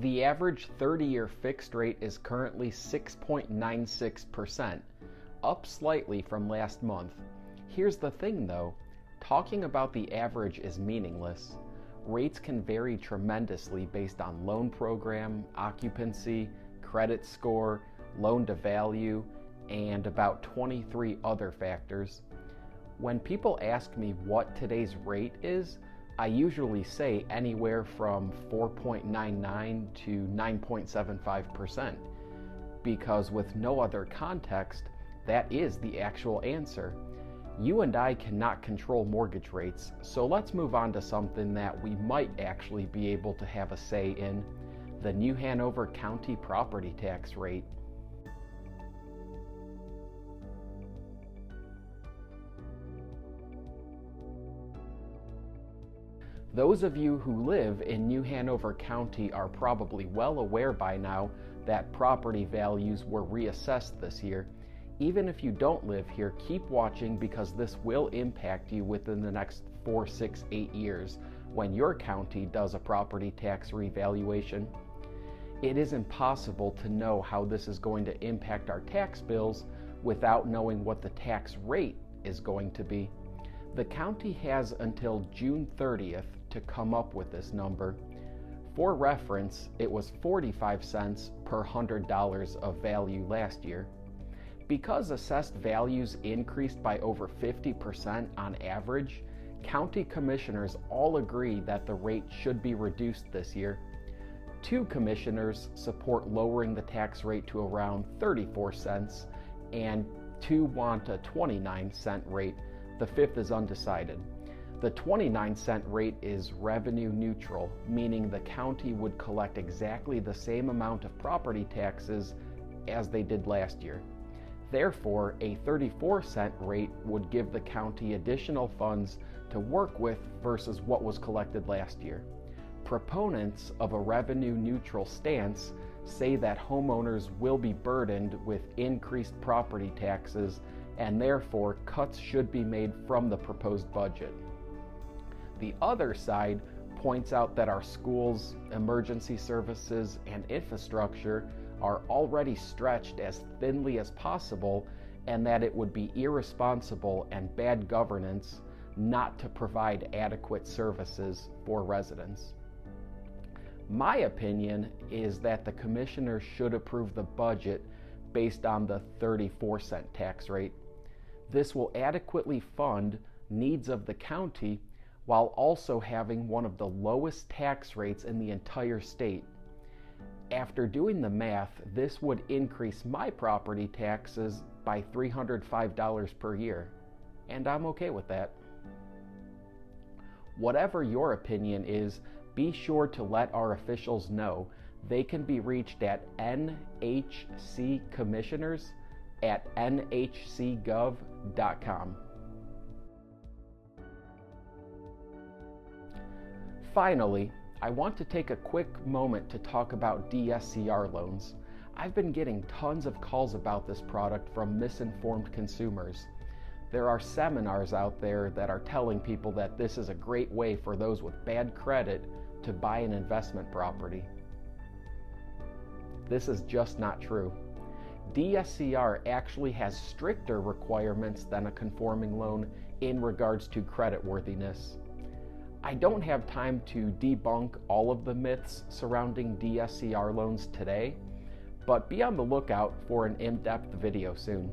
The average 30-year fixed rate is currently 6.96%, up slightly from last month. Here's the thing though, talking about the average is meaningless. Rates can vary tremendously based on loan program, occupancy, credit score, loan to value, and about 23 other factors. When people ask me what today's rate is, I usually say anywhere from 4.99 to 9.75%, because with no other context, that is the actual answer. You and I cannot control mortgage rates, so let's move on to something that we might actually be able to have a say in: the New Hanover County property tax rate. Those of you who live in New Hanover County are probably well aware by now that property values were reassessed this year. Even if you don't live here, keep watching, because this will impact you within the next 4, 6, 8 years when your county does a property tax revaluation. It is impossible to know how this is going to impact our tax bills without knowing what the tax rate is going to be. The county has until June 30th to come up with this number. For reference, it was 45 cents per $100 of value last year. Because assessed values increased by over 50% on average, county commissioners all agree that the rate should be reduced this year. 2 commissioners support lowering the tax rate to around 34 cents, and 2 want a 29-cent rate. The 5th is undecided. The 29-cent rate is revenue neutral, meaning the county would collect exactly the same amount of property taxes as they did last year. Therefore, a 34-cent rate would give the county additional funds to work with versus what was collected last year. Proponents of a revenue neutral stance say that homeowners will be burdened with increased property taxes, and therefore cuts should be made from the proposed budget. The other side points out that our schools, emergency services, and infrastructure are already stretched as thinly as possible, and that it would be irresponsible and bad governance not to provide adequate services for residents. My opinion is that the commissioners should approve the budget based on the 34-cent tax rate. This will adequately fund needs of the county while also having one of the lowest tax rates in the entire state. After doing the math, this would increase my property taxes by $305 per year, and I'm okay with that. Whatever your opinion is, be sure to let our officials know. They can be reached at nhccommissioners@nhcgov.com. Finally, I want to take a quick moment to talk about DSCR loans. I've been getting tons of calls about this product from misinformed consumers. There are seminars out there that are telling people that this is a great way for those with bad credit to buy an investment property. This is just not true. DSCR actually has stricter requirements than a conforming loan in regards to creditworthiness. I don't have time to debunk all of the myths surrounding DSCR loans today, but be on the lookout for an in-depth video soon.